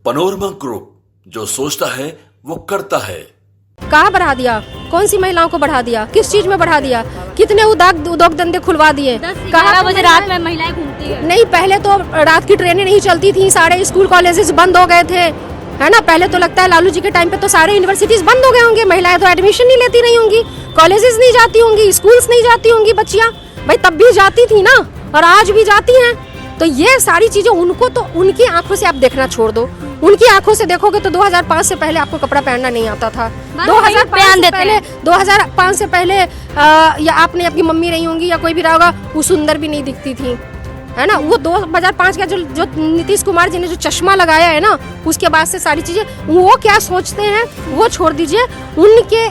Panorama group, जो सोचता है वो करता है। कहाँ बढ़ा दिया? कौन सी महिलाओं को बढ़ा दिया? किस चीज में बढ़ा दिया? कितने उद्योग धंधे खुलवा दिए? 10-11 बजे रात में महिलाएं घूमती है। नहीं, पहले तो रात की ट्रेनें नहीं चलती थी, सारे स्कूल कॉलेजेस बंद हो गए थे, है ना। पहले तो लगता है लालू जी के टाइम पे तो सारे यूनिवर्सिटीज बंद हो गए होंगे, महिलाएं तो एडमिशन नहीं लेती नहीं होंगी, कॉलेजेस नहीं जाती होंगी, स्कूल्स नहीं जाती होंगी बच्चियां। भाई तब भी जाती थी ना, और आज भी जाती हैं। तो ये सारी चीजें उनको तो उनकी आंखों से आप देखना छोड़ दो। उनकी आंखों से देखोगे तो 2005 से पहले आपको कपड़ा पहनना नहीं आता था। 2005 से पहले या आपने अपनी मम्मी रही होंगी या कोई भी रहा होगा, वो सुंदर भी नहीं दिखती थी, है ना। वो 2005 का जो नीतीश कुमार जी ने जो चश्मा लगाया है ना, उसके बाद से सारी चीजें, वो क्या सोचते हैं वो छोड़ दीजिए। उनके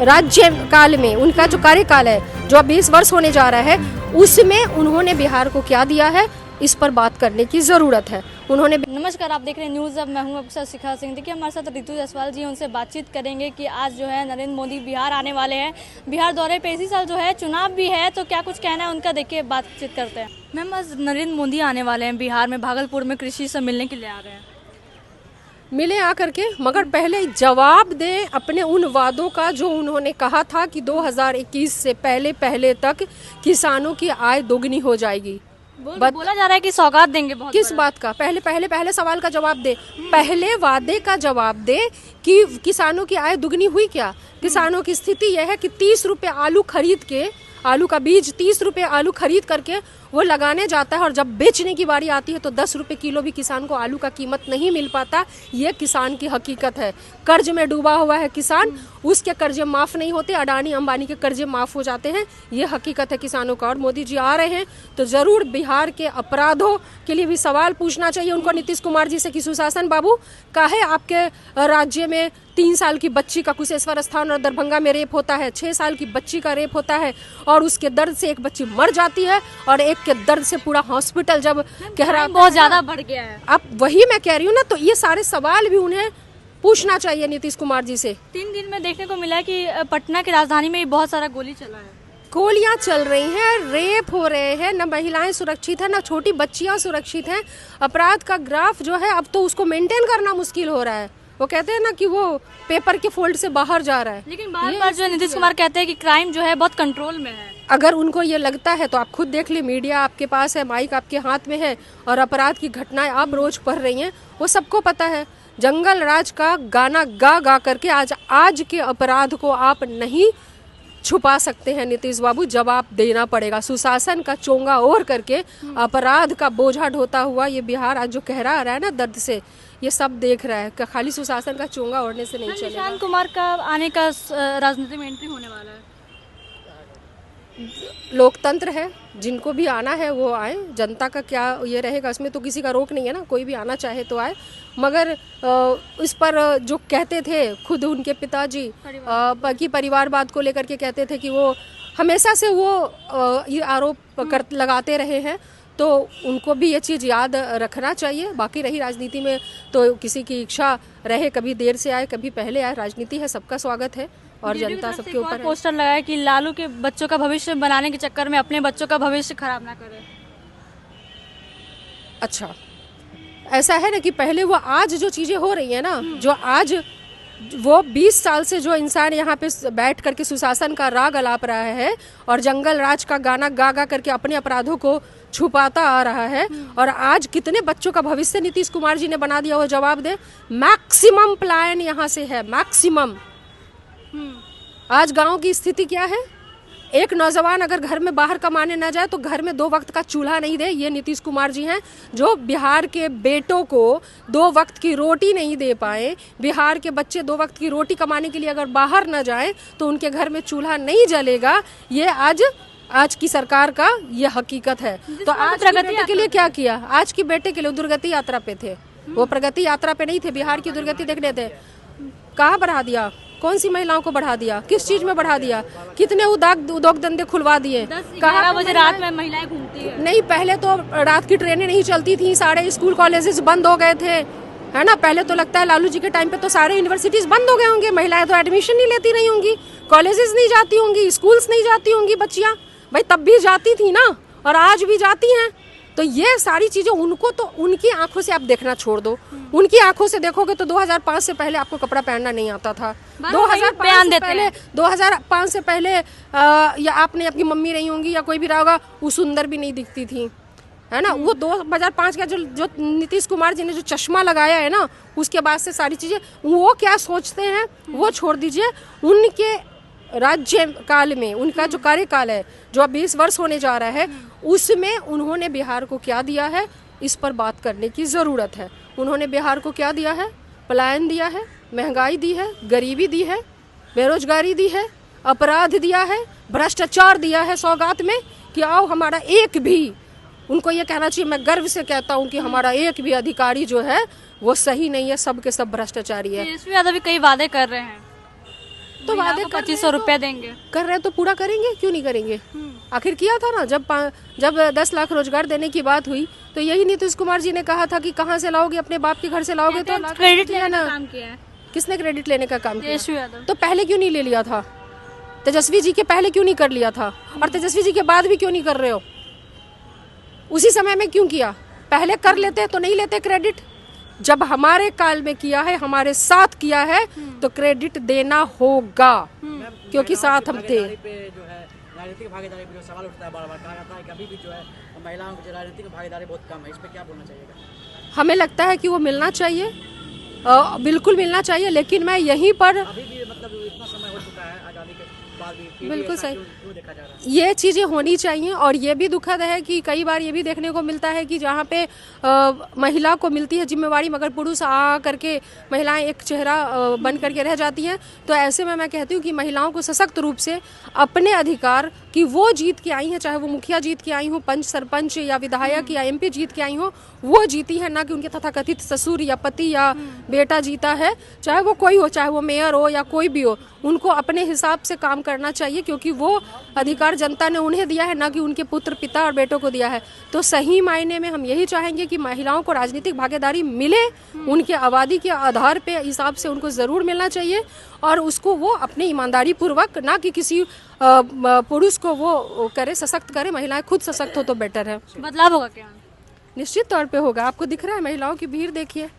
राज्य काल में, उनका जो कार्यकाल है जो 20 वर्ष होने जा रहा है, उसमें उन्होंने बिहार को क्या दिया है, इस पर बात करने की जरूरत है। उन्होंने नमस्कार, आप देख रहे हैं न्यूज़ अब। मैं हूं आपके साथ शिखा सिंह। देखिए हमारे साथ रितु जायसवाल जी, उनसे बातचीत करेंगे कि आज जो है नरेंद्र मोदी बिहार आने वाले हैं। बिहार दौरे पे इसी साल जो है चुनाव भी है, तो क्या कुछ कहना है उनका, देखिए बातचीत करते हैं। मैम, आज नरेंद्र मोदी आने वाले हैं बिहार में, भागलपुर में कृषि से मिलने के लिए आ रहे हैं। मिले आकर के, मगर पहले जवाब दें अपने उन वादों का जो उन्होंने कहा था कि 2021 से पहले तक किसानों की आय दोगुनी हो जाएगी। बोला जा रहा है कि सौगात देंगे बहुत। किस बात का? पहले सवाल का जवाब दे, पहले वादे का जवाब दे कि किसानों की आय दुगनी हुई क्या? किसानों की स्थिति यह है कि 30 रुपए आलू खरीद के, आलू का बीज 30 रुपए आलू खरीद करके वो लगाने जाता है, और जब बेचने की बारी आती है तो 10 रुपए किलो भी किसान को आलू का कीमत नहीं मिल पाता। ये किसान की हकीकत है। कर्ज में डूबा हुआ है किसान, उसके कर्जे माफ़ नहीं होते, अडानी अंबानी के कर्जे माफ़ हो जाते हैं। ये हकीकत है किसानों का। और मोदी जी आ रहे हैं तो ज़रूर बिहार के अपराधों के लिए भी सवाल पूछना चाहिए उनको, नीतीश कुमार जी से, कि सुशासन बाबू, काहे आपके राज्य में 3 साल की बच्ची का कुशेश्वर स्थान और दरभंगा में रेप होता है, 6 साल की बच्ची का रेप होता है, और उसके दर्द से एक बच्ची मर जाती है, और एक के दर्द से पूरा हॉस्पिटल जब कह रहा है बहुत ज़्यादा बढ़ गया है। अब वही मैं कह रही हूँ ना, तो ये सारे सवाल भी उन्हें पूछना चाहिए नीतीश कुमार जी से। 3 दिन में देखने को मिला है कि पटना की राजधानी में बहुत सारा गोली चला है, गोलियां चल रही हैं, रेप हो रहे हैं, न महिलाएं सुरक्षित हैं, न छोटी बच्चियां सुरक्षित हैं। अपराध का ग्राफ जो है अब तो उसको मेंटेन करना मुश्किल हो रहा है। वो कहते हैं ना कि वो पेपर के फोल्ड से बाहर जा रहा है। लेकिन बार जो नीतीश कुमार कहते हैं कि क्राइम जो है बहुत कंट्रोल में है। अगर उनको ये लगता है तो आप खुद देख ली, मीडिया आपके पास है, माइक आपके हाथ में है, और अपराध की घटनाएं आप रोज पढ़ रही हैं, वो सबको पता है। जंगल राज का गाना गा करके आज के अपराध को आप नहीं छुपा सकते हैं नीतीश बाबू, जवाब देना पड़ेगा। सुशासन का चोंगा ओढ़ करके अपराध का बोझा ढोता हुआ ये बिहार आज जो कह रहा है ना दर्द से, ये सब देख रहा है कि खाली सुशासन का चोंगा ओढ़ने से नहीं चलेगा। निशांत कुमार का आने का राजनीति में एंट्री होने वाला है। लोकतंत्र है, जिनको भी आना है वो आए। जनता का क्या ये रहेगा, इसमें तो किसी का रोक नहीं है ना, कोई भी आना चाहे तो आए। मगर इस पर जो कहते थे खुद उनके पिताजी कि परिवारवाद को लेकर के कहते थे कि वो हमेशा से वो ये आरोप लगाते रहे हैं, तो उनको भी ये चीज़ याद रखना चाहिए। बाकी रही राजनीति में तो किसी की इच्छा रहे, कभी देर से आए कभी पहले आए, राजनीति है, सबका स्वागत है और जनता सबके ऊपर है। पोस्टर लगाया कि लालू के बच्चों का भविष्य बनाने के चक्कर में अपने बच्चों का भविष्य खराब ना करें। अच्छा, ऐसा है ना कि पहले वो आज जो चीज़ें हो रही है ना, जो आज वो 20 साल से जो इंसान यहाँ पे बैठ करके सुशासन का राग अलाप रहा है और जंगल राज का गाना गा करके अपने अपराधों को छुपाता आ रहा है, और आज कितने बच्चों का भविष्य नीतीश कुमार जी ने बना दिया, वो जवाब दे। मैक्सिमम पलायन यहाँ से है, मैक्सिमम। आज गांव की स्थिति क्या है? एक नौजवान अगर घर में बाहर कमाने ना जाए तो घर में 2 वक्त का चूल्हा नहीं दे, ये नीतीश कुमार जी हैं जो बिहार के बेटों को 2 वक्त की रोटी नहीं दे पाए। बिहार के बच्चे 2 वक्त की रोटी कमाने के लिए अगर बाहर ना जाए तो उनके घर में चूल्हा नहीं जलेगा। ये आज की सरकार का ये हकीकत है। तो आज प्रगति के लिए क्या किया? आज की बेटे के लिए दुर्गति यात्रा पे थे, वो प्रगति यात्रा पे नहीं थे, बिहार की दुर्गति देखने थे। कहाँ बढ़ा दिया? कौन सी महिलाओं को बढ़ा दिया? किस चीज में बढ़ा दिया? कितने उद्योग धंधे खुलवा दिए? 10-11 बजे रात में महिलाएं घूमती है। नहीं, पहले तो रात की ट्रेनें नहीं चलती थी, सारे स्कूल कॉलेजेस बंद हो गए थे, है ना। पहले तो लगता है लालू जी के टाइम पे तो सारे यूनिवर्सिटीज बंद हो गए होंगे, महिलाएं तो एडमिशन नहीं लेती नहीं होंगी, कॉलेजेस नहीं जाती होंगी, स्कूल्स नहीं जाती होंगी बच्चियां। भाई तब भी जाती थी ना, और आज भी जाती हैं। तो ये सारी चीज़ें उनको तो उनकी आंखों से आप देखना छोड़ दो, उनकी आंखों से देखोगे तो 2005 से पहले आपको कपड़ा पहनना नहीं आता था। 2005 से पहले या आपने अपनी मम्मी रही होंगी या कोई भी रहा होगा, वो सुंदर भी नहीं दिखती थी, है ना। वो 2005 का जो नीतीश कुमार जी ने जो चश्मा लगाया है ना, उसके बाद से सारी चीज़ें, वो क्या सोचते हैं वो छोड़ दीजिए। उनके राज्य काल में, उनका जो कार्यकाल है जो अब 20 वर्ष होने जा रहा है, उसमें उन्होंने बिहार को क्या दिया है, इस पर बात करने की ज़रूरत है। उन्होंने बिहार को क्या दिया है? पलायन दिया है, महंगाई दी है, गरीबी दी है, बेरोजगारी दी है, अपराध दिया है, भ्रष्टाचार दिया है सौगात में कि आओ हमारा एक भी, उनको ये कहना चाहिए, मैं गर्व से कहता हूँ कि हमारा एक भी अधिकारी जो है वो सही नहीं है, सब के सब भ्रष्टाचारी है। इसमें ज़्यादा भी कई वादे कर रहे हैं, तो वादे 2500 रुपया देंगे, कर रहे हैं तो पूरा करेंगे, क्यों नहीं करेंगे? आखिर किया था ना, जब 10 लाख रोजगार देने की बात हुई तो यही नीतीश कुमार जी ने कहा था कि कहाँ से लाओगे, अपने बाप के घर से लाओगे तो क्रेडिट लेने का काम किया है। किसने क्रेडिट लेने का काम किया? तेजस्वी यादव। तो पहले क्यों नहीं ले लिया था? तेजस्वी जी के पहले क्यों नहीं कर लिया था, और तेजस्वी जी के बाद भी क्यों नहीं कर रहे हो? उसी समय में क्यों किया? पहले कर लेते तो नहीं लेते क्रेडिट। जब हमारे काल में किया है, हमारे साथ किया है, तो क्रेडिट देना होगा, क्योंकि साथ हम थे। राजनीतिक भागीदारी पे जो सवाल उठता है, बार बार कहा जाता है कि अभी भी जो है महिलाओं की राजनीतिक भागीदारी बहुत कम है, इस पे क्या बोलना चाहिए? हमें लगता है कि वो मिलना चाहिए, बिल्कुल मिलना चाहिए, लेकिन मैं यहीं पर अभी भी मतलब इतना समय हो चुका है आज़ादी के बाद भी बिल्कुल सही, क्यों देखा जा रहा है? ये चीज़ें होनी चाहिए। और ये भी दुखद है कि कई बार ये भी देखने को मिलता है कि जहाँ पे महिला को मिलती है जिम्मेवारी, मगर पुरुष आ करके महिलाएं एक चेहरा बन करके रह जाती हैं। तो ऐसे में मैं कहती हूँ कि महिलाओं को सशक्त रूप से अपने अधिकार कि वो जीत के आई हैं, चाहे वो मुखिया जीत के आई हो, पंच सरपंच या विधायक या MP जीत के आई हो, वो जीती है, ना कि उनके तथाकथित ससुर या पति या बेटा जीता है। चाहे वो कोई हो, चाहे वो मेयर हो या कोई भी हो, उनको अपने हिसाब से काम करना चाहिए, क्योंकि वो अधिकार जनता ने उन्हें दिया है, ना कि उनके पुत्र, पिता और बेटों को दिया है। तो सही मायने में हम यही चाहेंगे कि महिलाओं को राजनीतिक भागीदारी मिले, उनके आबादी के आधार पे हिसाब से उनको ज़रूर मिलना चाहिए, और उसको वो अपनी ईमानदारी पूर्वक, ना कि किसी पुरुष को वो करे, सशक्त करे। महिलाएं खुद सशक्त हो तो बेटर है। बदलाव होगा क्या? निश्चित तौर पे होगा। आपको दिख रहा है महिलाओं की भीड़, देखिए।